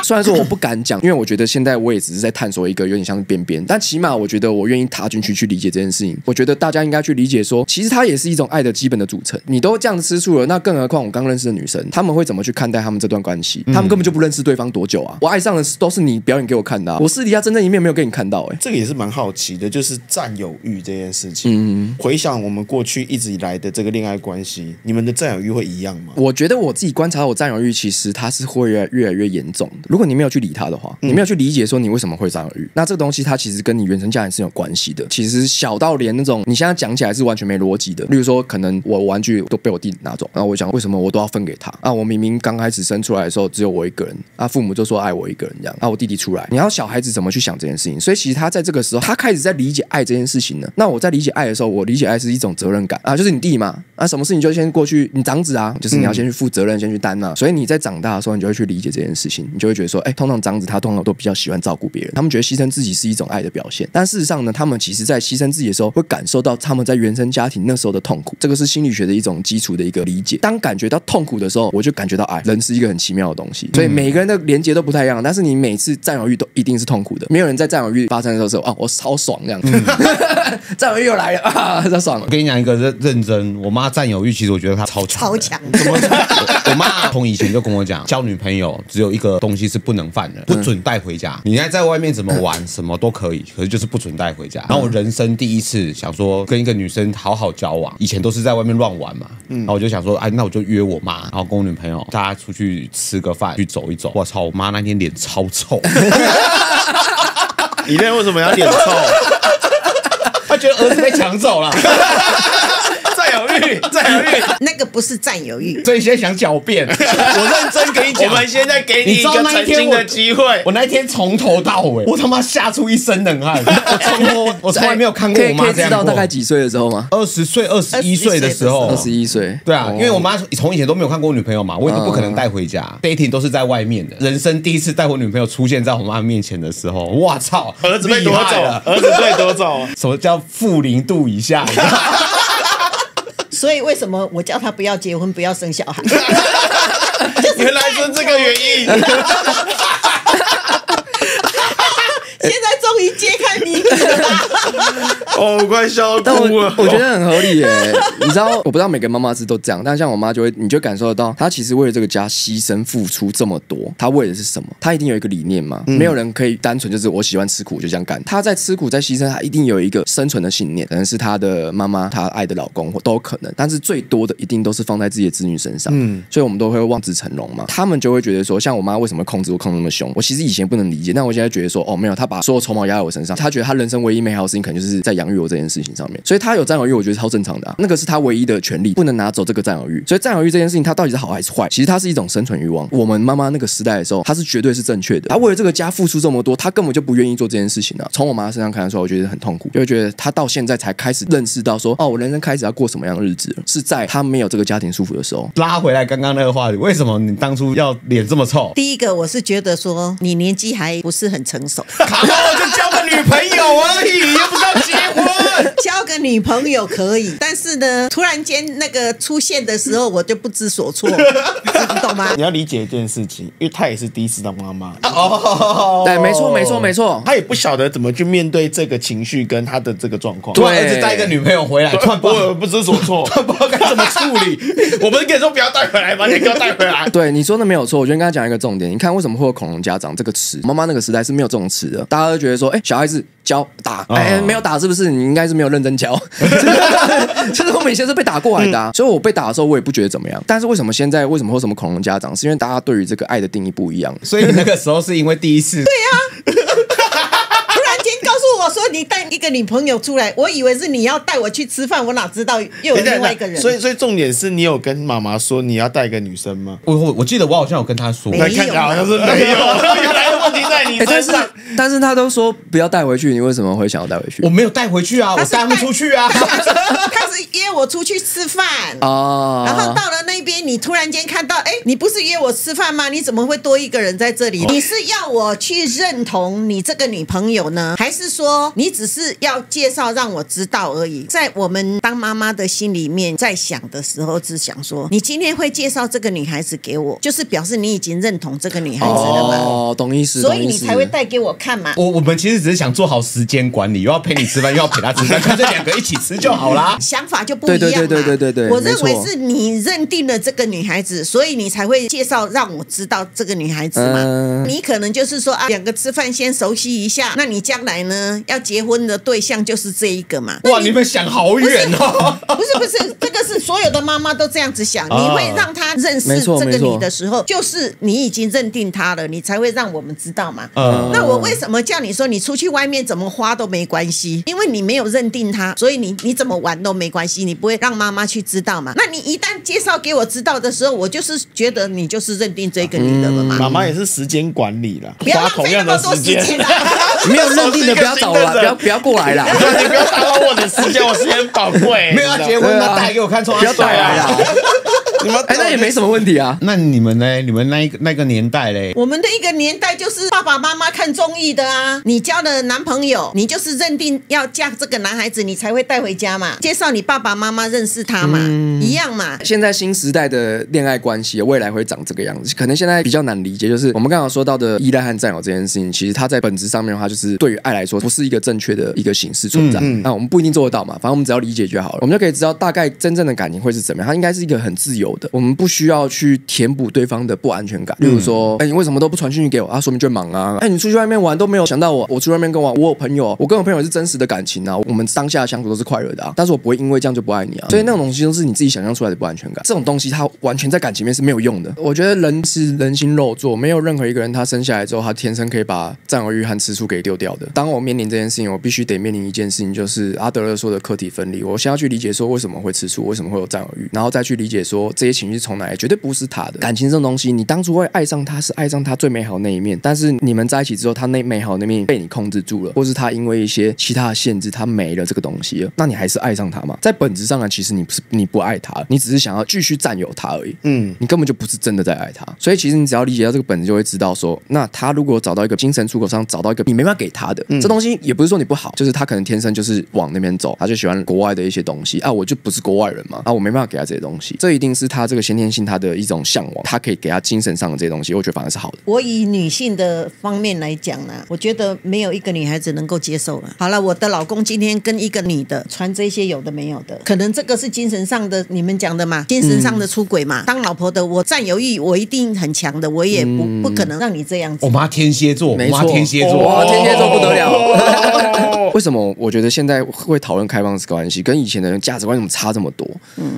虽然说我不敢讲，因为我觉得现在我也只是在探索一个有点像是边边，但起码我觉得我愿意踏进去理解这件事情。我觉得大家应该去理解说，其实它也是一种爱的基本的组成。你都这样吃醋了，那更何况我刚认识的女生，他们会怎么去看待他们这段关系？他们根本就不认识对方多久啊！我爱上的都是你表演给我看的我私底下真正一面没有给你看到这个也是蛮好奇的，就是占有欲这件事情。回想我们过去一直以来的这个恋爱关系，你们的占有欲会一样吗？我觉得我自己观察到我占有欲，其实它是会越来越严重的。如果你没有去理他的话，你没有去理解说你为什么会占有欲，那这个东西它其实跟你原生家庭是有关系的。其实小到连那种你现在讲起来是完全没逻辑的，例如说可能我玩具都被我弟拿走，然后我想为什么我都要分给他啊？我明明刚开始生出来的时候只有我一个人啊，父母就说爱我一个人这样，啊我弟弟出来，你要小孩子怎么去想这件事情？所以其实他在这个时候他开始在理解爱这件事情呢。那我在理解爱的时候，我理解爱是一种责任感啊，就是你弟嘛啊，什么事情就先过去，你长子啊，就是你要先去负责任，先去担啊。所以你在长大的时候，你就会去理解这件事情，你就会觉得说，通常长子他通常都比较喜欢照顾别人，他们觉得牺牲自己是一种爱的表现。但事实上呢，他们其实在牺牲自己的时候，会感受到他们在原生家庭那时候的痛苦，这个是心理学的一种基础的一个理解。当感觉到痛苦的时候，我就感觉到爱。人是一个很奇妙的东西，所以每个人的连接都不太一样，但是你每次占有欲都一定是痛苦的。没有人在占有欲发生的时候说啊，我超爽这样，占有欲又来了啊，超爽了。我跟你讲一个认真，我妈占有欲，其实我觉得她超强，超强。怎么？我妈从以前就跟我讲，交女朋友只有一个东西是不能犯的，不准带回家。你在外面怎么玩，什么都可以，可是就是不准带回家。然后我人生第一次想说跟一个女生好好交往，以前都是在外面乱玩嘛，然后我就想说，那我就约我妈，然后跟我女朋友大家出去吃个饭，去走一走。我操，我妈那天脸超臭。你那为什么要脸臭？她觉得儿子被抢走了。占有欲，那个不是占有欲，所以现在想狡辩。我认真跟你讲，我们现在给你一个澄清的机会。我那一天从头到尾，我他妈吓出一身冷汗。我从来没有看过我妈这样过。可以知道大概几岁的时候吗？20岁、21岁的时候。21岁。对啊，因为我妈从以前都没有看过我女朋友嘛，我也不可能带回家，dating 都是在外面的。人生第一次带我女朋友出现在我妈面前的时候，哇操，儿子被夺走了，儿子被夺走。什么叫负0度以下？所以为什么我叫他不要结婚，不要生小孩？原来是这个原因。现在终于揭开谜底了。哦，我快笑哭了。我觉得很合理耶。你知道，我不知道每个妈妈是都这样，但像我妈你就感受得到，她其实为了这个家牺牲付出这么多，她为的是什么？她一定有一个理念嘛。没有人可以单纯就是我喜欢吃苦就这样干。她在吃苦，在牺牲，她一定有一个生存的信念，可能是她的妈妈、她爱的老公，或都有可能。但是最多的一定都是放在自己的子女身上。所以我们都会望子成龙嘛。他们就会觉得说，像我妈为什么控制我控那么凶？我其实以前不能理解，但我现在觉得说，没有，她把所有筹码压在我身上，她觉得她人生唯一美好的事情，可能就是在养育我这件事情上面。所以她有占有欲，我觉得超正常的啊。那个是她唯一的权利，不能拿走这个占有欲。所以占有欲这件事情，它到底是好还是坏？其实它是一种生存欲望。我们妈妈那个时代的时候，她是绝对是正确的。她为了这个家付出这么多，她根本就不愿意做这件事情啊。从我妈身上看得出来，我觉得很痛苦，就会觉得她到现在才开始认识到说，我人生开始要过什么样的日子了，是在她没有这个家庭束缚的时候。拉回来刚刚那个话题，为什么你当初要脸这么臭？第一个，我是觉得说你年纪还不是很成熟，就交个女朋友而已，又不是要结婚。交个女朋友可以，但是呢，突然间那个出现的时候，我就不知所措，你懂吗？你要理解一件事情，因为她也是第一次当妈妈。对，没错，她也不晓得怎么去面对这个情绪跟她的这个状况。突然儿子带一个女朋友回来，突然不知所措，突然不知道该怎么处理。我不是跟你说不要带回来吗？你给我带回来。对，你说的没有错。我觉得跟他讲一个重点，你看为什么会有恐龙家长这个词？妈妈那个时代是没有这种词的，大家都觉得说，小孩子教打，没有打是不是？你应该是没有认真教。其实我们以前是被打过来的啊，所以我被打的时候我也不觉得怎么样。但是为什么现在为什么会有什么恐龙家长？是因为大家对于这个爱的定义不一样。所以那个时候是因为第一次。对呀。突然间告诉我说你带一个女朋友出来，我以为是你要带我去吃饭，我哪知道又有另外一个人。所以重点是你有跟妈妈说你要带一个女生吗？我记得我好像有跟她说，没有，看起来好像是没有。原来问题在你身上。但是他都说不要带回去，你为什么会想要带回去？我没有带回去啊，我带他们出去啊。他是约我出去吃饭啊，然后到了那边，你突然间看到，你不是约我吃饭吗？你怎么会多一个人在这里？你是要我去认同你这个女朋友呢，还是说你只是要介绍让我知道而已？在我们当妈妈的心里面，在想的时候，只想说，你今天会介绍这个女孩子给我，就是表示你已经认同这个女孩子了嘛？懂意思。所以你才会带给我看嘛。我们其实只是想做好时间管理，又要陪你吃饭，又要陪他吃饭，看这2个一起吃就好啦。想法就不一样嘛。对，我认为是你认定了这个女孩子，所以你才会介绍让我知道这个女孩子嘛。你可能就是说啊，2个吃饭先熟悉一下，那你将来呢要结婚的对象就是这一个嘛。哇，你们想好远哦！不是，这个是所有的妈妈都这样子想。你会让她认识这个你的时候，就是你已经认定她了，你才会让我们知道嘛。那我为什么叫你说你出去外面怎么花都没关系？因为你没有认定她，所以你怎么玩都没关系，你不会让妈妈去知道嘛。那你一旦介绍给我知道的时候，我就是觉得你就是认定这个女的了嘛。妈妈也是时间管理啦，不要浪费那么多时间啦。没有认定的不要找了，不要过来啦。你不要打扰我的时间，我时间宝贵。没有要结婚，那带给我看，不要带来啦。那也没什么问题啊。那你们呢？你们那个年代嘞？我们的一个年代就是爸爸妈妈看综艺的啊。你交了男朋友，你就是认定要嫁这个男孩子，你才会带回家嘛，介绍你爸爸妈妈认识他嘛，一样嘛。现在新时代的恋爱关系，未来会长这个样子，可能现在比较难理解，就是我们刚刚说到的依赖和占有这件事情，其实它在本质上面的话，就是对于爱来说，不是一个正确的一个形式存在。那我们不一定做得到嘛，反正我们只要理解就好了，我们就可以知道大概真正的感情会是怎么样。它应该是一个很自由的，我们不需要去填补对方的不安全感。例如说，你为什么都不传讯息给我？说明就忙啊。你出去外面玩都没有想到我，我出去外面跟我有朋友，我跟我朋友是真实的感情啊，我们当下的相处都是快乐的啊。但是我不会因为这样就不爱你啊。所以那种东西都是你自己想象出来的不安全感。这种东西它完全在感情面是没有用的。我觉得人是人心肉做，没有任何一个人他生下来之后，他天生可以把占有欲和吃醋给丢掉的。当我面临这件事情，我必须得面临一件事情，就是阿德勒说的客体分离。我先要去理解说为什么会吃醋，为什么会有占有欲，然后再去理解说这些情绪从哪来，绝对不是他的。感情这种东西，你当初会爱上他是爱上他最美好的那一面，但是你们在一起之后，他那美好的那面被你控制住了，或是他因为一些其他的限制，他没了这个东西了，那你还是爱上他吗？在本质上呢，其实你不爱他，你只是想要继续占有他而已。你根本就不是真的在爱他。所以其实你只要理解到这个本质，就会知道说，那他如果找到一个精神出口上，找到一个你没办法给他的，这东西也不是说你不好，就是他可能天生就是往那边走，他就喜欢国外的一些东西啊，我就不是国外人嘛，我没办法给他这些东西，这一定是他这个先天性他的一种向往，他可以给他精神上的这些东西，我觉得反而是好的。我以女性的方面来讲呢，我觉得没有一个女孩子能够接受了。好了，我的老公今天跟一个女的传这些有的没有的，可能这个是精神上的，你们讲的嘛，精神上的出轨嘛。当老婆的我占有欲，我一定很强的，我也不可能让你这样子。我妈天蝎座，没错，天蝎座，天蝎座不得了。为什么我觉得现在会讨论开放式关系，跟以前的人价值观怎么差这么多？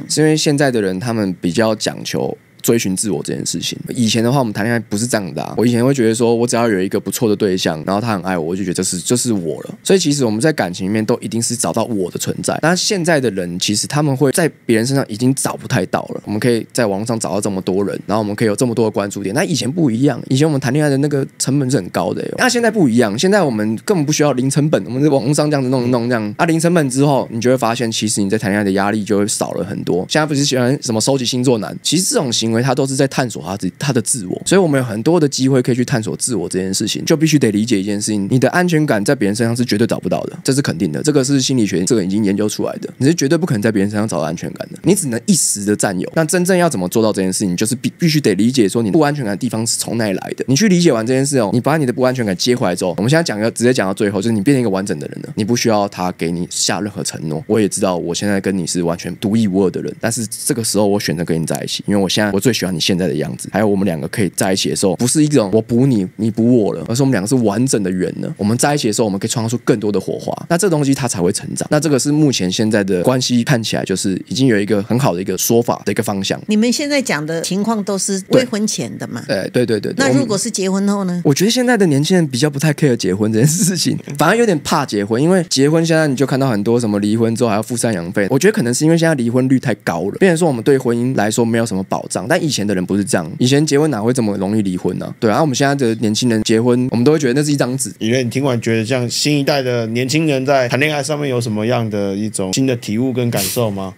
是因为现在的人他们比较讲求追寻自我这件事情。以前的话，我们谈恋爱不是这样的啊。我以前会觉得说，我只要有一个不错的对象，然后他很爱我，我就觉得这是我了。所以其实我们在感情里面都一定是找到我的存在。但现在的人其实他们会在别人身上已经找不太到了。我们可以在网络上找到这么多人，然后我们可以有这么多的关注点。那以前不一样，以前我们谈恋爱的那个成本是很高的。那现在不一样，现在我们根本不需要零成本，我们在网络上这样子弄这样啊，零成本之后，你就会发现，其实你在谈恋爱的压力就会少了很多。现在不是喜欢什么收集星座男，其实这种行为他都是在探索他的自我，所以我们有很多的机会可以去探索自我这件事情，就必须得理解一件事情：你的安全感在别人身上是绝对找不到的，这是肯定的，这个是心理学这个已经研究出来的，你是绝对不可能在别人身上找到安全感的，你只能一时的占有。那真正要怎么做到这件事情，就是必须得理解说你不安全感的地方是从哪里来的。你去理解完这件事哦，你把你的不安全感接回来之后，我们现在直接讲到最后，就是你变成一个完整的人了，你不需要他给你下任何承诺。我也知道我现在跟你是完全独一无二的人，但是这个时候我选择跟你在一起，因为我最喜欢你现在的样子，还有我们两个可以在一起的时候，不是一种我补你，你补我了，而是我们两个是完整的圆了。我们在一起的时候，我们可以创造出更多的火花，那这东西它才会成长。那这个是目前现在的关系看起来就是已经有一个很好的一个说法的一个方向。你们现在讲的情况都是未婚前的嘛？对。那如果是结婚后呢？我觉得现在的年轻人比较不太 care 结婚这件事情，反而有点怕结婚，因为结婚现在你就看到很多什么离婚之后还要付赡养费。我觉得可能是因为现在离婚率太高了，变成说我们对婚姻来说没有什么保障。但以前的人不是这样，以前结婚哪会这么容易离婚呢？对啊，我们现在的年轻人结婚，我们都会觉得那是一张纸。以为你听完觉得像新一代的年轻人在谈恋爱上面有什么样的一种新的体悟跟感受吗？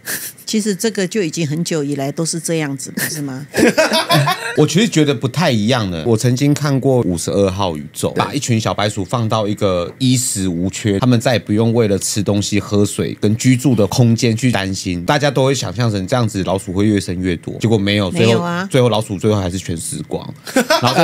其实这个就已经很久以来都是这样子，不是吗？我其实觉得不太一样的。我曾经看过52号宇宙，把一群小白鼠放到一个衣食无缺，他们再也不用为了吃东西、喝水跟居住的空间去担心。大家都会想象成这样子，老鼠会越生越多，结果没有，最后老鼠最后还是全死光。然后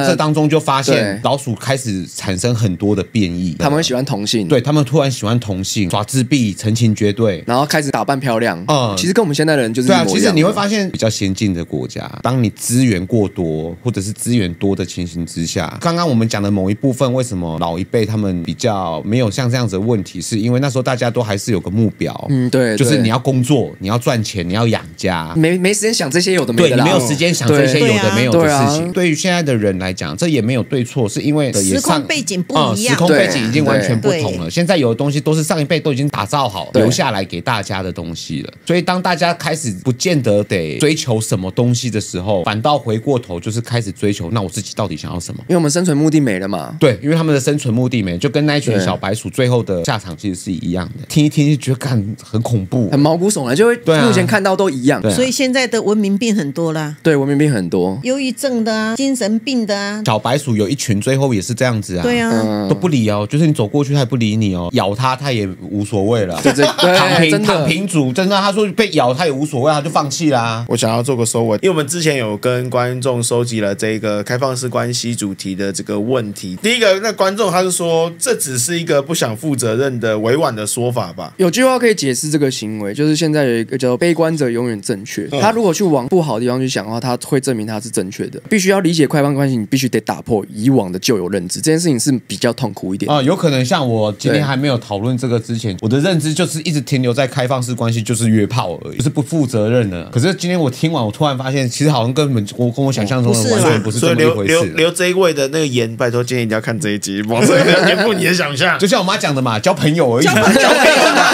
这当中就发现老鼠开始产生很多的变异，他们会喜欢同性，对他们突然喜欢同性，耍自闭、成群结队，然后开始打扮漂亮。其实跟我们现在的人就是一模一样的。对啊，其实你会发现比较先进的国家，当你资源过多或者是资源多的情形之下，刚刚我们讲的某一部分，为什么老一辈他们比较没有像这样子的问题，是因为那时候大家都还是有个目标，对，就是你要工作，你要赚钱，你要养家，没时间想这些有的没的啦，对，你没有时间想这些有的没有的事情。对于现在的人来讲，这也没有对错，是因为时空背景不一样，时空背景已经完全不同了。现在有的东西都是上一辈都已经打造好留下来给大家的东西了，所以当大家开始不见得得追求什么东西的时候，反倒回过头就是开始追求那我自己到底想要什么，因为我们生存目的没了嘛。对，因为他们的生存目的没了，就跟那一群小白鼠最后的下场其实是一样的。听一听就觉得干很恐怖，很毛骨悚然，就会目前看到都一样。所以现在的文明病很多啦，对，文明病很多，忧郁症的啊，精神病的啊。小白鼠有一群最后也是这样子啊，对啊，都不理哦，就是你走过去他也不理你哦，咬他他也无所谓了，躺平主真的，他说被咬他也无所谓，他就放弃啦。我想要做个收尾，因为我们之前有跟观众收集了这个开放式关系主题的这个问题。第一个，那观众他是说这只是一个不想负责任的委婉的说法吧？有句话可以解释这个行为，就是现在有一个叫悲观者永远正确。他如果去往不好的地方去想的话，他会证明他是正确的。必须要理解开放关系，你必须得打破以往的旧有认知，这件事情是比较痛苦一点有可能像我今天还没有讨论这个之前，我的认知就是一直停留在开放式关系就是约炮而已，就是不负责任的。可是今天我听完，我突然发现，其实好像根本跟我想象中的完全不是这么一回事。留这一位的那个言，拜托今天一定要看这一集，保证颠覆你的想象。就像我妈讲的嘛，交朋友而已。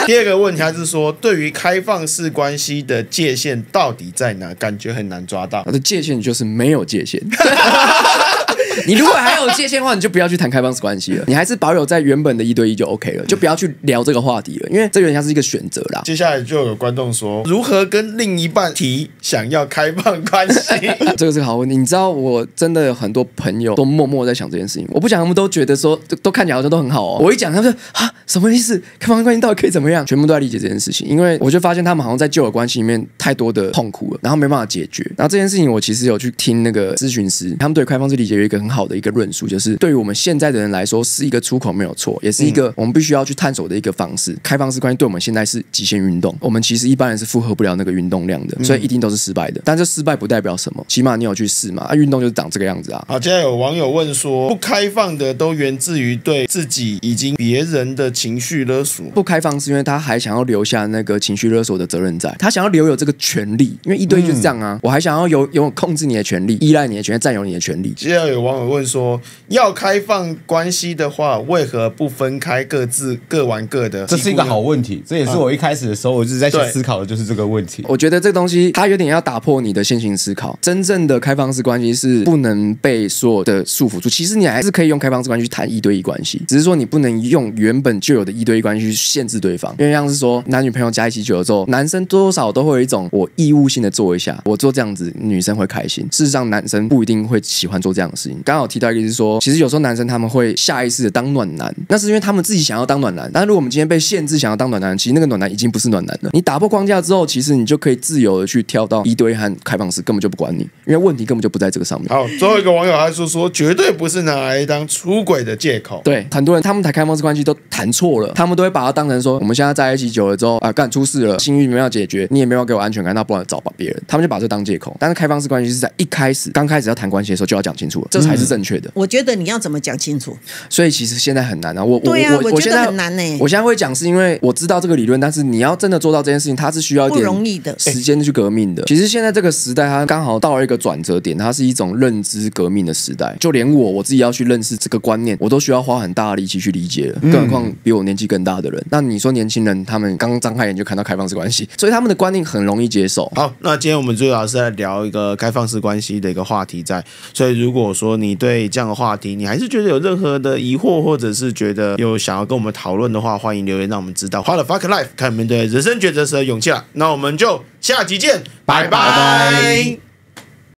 第二个问题，他是说，对于开放式关系的界限到底在哪？感觉很难抓到。它的界限就是没有界限。你如果还有界限的话，你就不要去谈开放式关系了，你还是保有在原本的1对1就 OK 了，就不要去聊这个话题了，因为这有点像是一个选择啦。接下来就有观众说，如何跟另一半提想要开放关系？这个是个好问题。你知道，我真的有很多朋友都默默在想这件事情。我不讲，他们都觉得说，都看起来好像都很好哦。我一讲，他们说啊，什么意思？开放式关系到底可以怎么样？全部都在理解这件事情，因为我就发现他们好像在旧有关系里面太多的痛苦了，然后没办法解决。然后这件事情，我其实有去听那个咨询师，他们对开放式理解有一个很好的一个论述，就是对于我们现在的人来说，是一个出口没有错，也是一个我们必须要去探索的一个方式。开放式关系对我们现在是极限运动，我们其实一般人是负荷不了那个运动量的，所以一定都是失败的。但这失败不代表什么，起码你有去试嘛。运动就是长这个样子啊。好，接下来有网友问说，不开放的都源自于对自己以及别人的情绪勒索。不开放是因为他还想要留下那个情绪勒索的责任在，他想要留有这个权利，因为1对1就是这样啊。我还想要有控制你的权利，依赖你的权利，占有你的权利。接下来有网友问说，要开放关系的话，为何不分开各玩各的？这是一个好问题，这也是我一开始的时候我一直在去思考的，就是这个问题。我觉得这东西它有点要打破你的线性思考。真正的开放式关系是不能被所有的束缚住。其实你还是可以用开放式关系去谈1对1关系，只是说你不能用原本就有的1对1关系去限制对方。因为像是说男女朋友在一起久了之后，男生多少都会有一种我义务性的做一下，我做这样子女生会开心。事实上男生不一定会喜欢做这样的事情。刚好提到一个是说，其实有时候男生他们会下意识的当暖男，那是因为他们自己想要当暖男。但是如果我们今天被限制想要当暖男，其实那个暖男已经不是暖男了。你打破框架之后，其实你就可以自由的去跳到1对1和开放式，根本就不管你，因为问题根本就不在这个上面。好，最后一个网友他说绝对不是拿来当出轨的借口。对，很多人他们谈开放式关系都谈错了，他们都会把它当成说，我们现在在一起久了之后啊，干出事了，性欲没有解决，你也没有给我安全感，那不然找别人，他们就把这当借口。但是开放式关系是在刚开始要谈关系的时候就要讲清楚了，这才是正确的。我觉得你要怎么讲清楚？所以其实现在很难啊。我觉得很难呢。我现在会讲是因为我知道这个理论，但是你要真的做到这件事情，它是需要一点不容易的时间去革命的。其实现在这个时代，它刚好到了一个转折点，它是一种认知革命的时代。就连我自己要去认识这个观念，我都需要花很大的力气去理解了，更何况比我年纪更大的人。那你说年轻人，他们刚张开眼就看到开放式关系，所以他们的观念很容易接受。好，那今天我们主要是在聊一个开放式关系的一个话题在，所以如果说说你对这样的话题，你还是觉得有任何的疑惑，或者是觉得有想要跟我们讨论的话，欢迎留言让我们知道。What the fuck life， 看你们对人生抉择时的勇气了。那我们就下集见，拜拜。